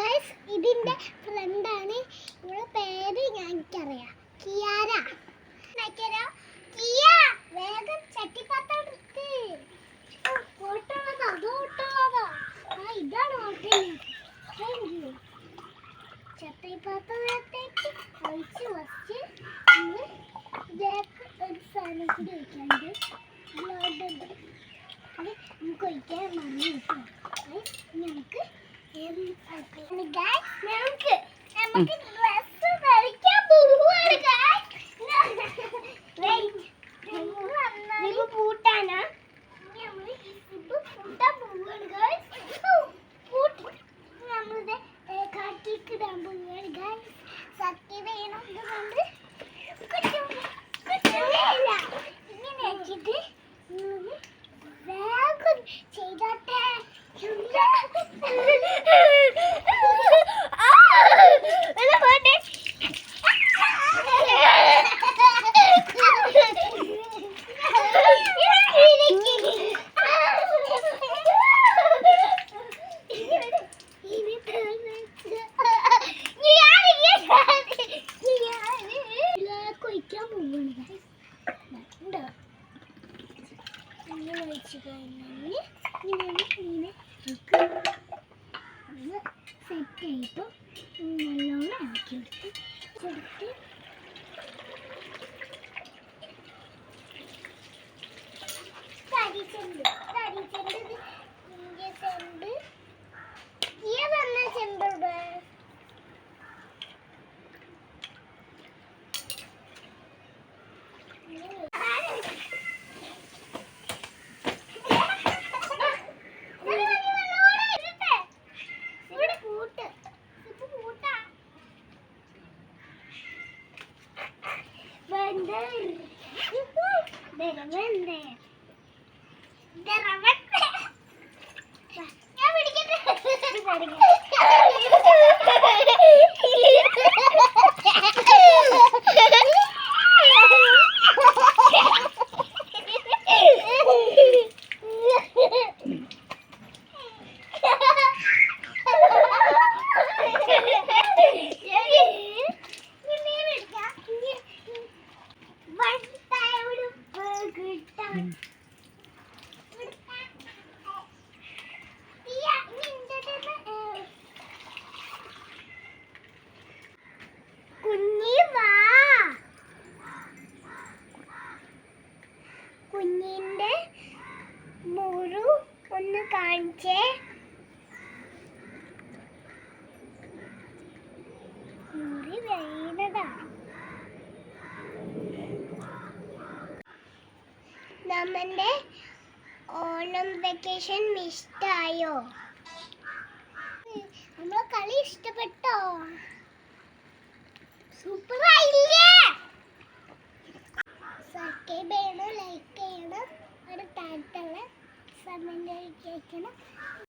Guys ഇതിന്റെ ഫ്രണ്ടാണ്. ഇവളുടെ പേര് എനിക്കറിയാം, കിയാര. കിയ വേഗം ചട്ടിപ്പാത്രം എടുത്ത്. ഓട്ടുള്ളതാ, അത് ഓട്ടുള്ളതാ. ഇതാണ് ഓട്ടുന്നത്. ചട്ടിപ്പാത്രത്തേക്ക് ഒഴിച്ച് വച്ച് ഇതിലേക്ക് ഒരു സാധനം കൂടി ഒഴിക്കാണ്ട് നമുക്ക് ഒഴിക്കാൻ മറന്നു കിട്ടും. നമുക്ക് നമുക്ക് ഡ്രസ് ധരിക്കാൻ പോവാണ്. പൂട്ടാനാ നമ്മള് പൂട്ടാൻ പോവാണ്. നമ്മളുടെ കാട്ടിക്ക് ഇടാൻ പോവാണ്. സത്യം വേണം കൊണ്ട് ഇങ്ങനെ വെച്ചിട്ട് വേഗം ചെയ്തോട്ടെ. സെറ്റ് ആയിപ്പോൾ നല്ലോണം ആക്കിയെടുത്ത് ചെമ്പ് ഈ വന്ന ചെമ്പ് കുഞ്ഞിന്റെ മുറു ഒന്ന് കാണിച്ചേ. മുറി വീണതാ. നമ്മന്റെ ഓണം വെക്കേഷൻ ഇഷ്ടായോ? നമ്മളെ കളി ഇഷ്ടപ്പെട്ടോ? സൂപ്പർ ആയില്ലേ? സബ്സ്ക്രൈബ് ചെയ്യണം, ലൈക്ക് ചെയ്യണം, ഒരു താഴത്തുള്ള കമന്റ് അയക്കണം.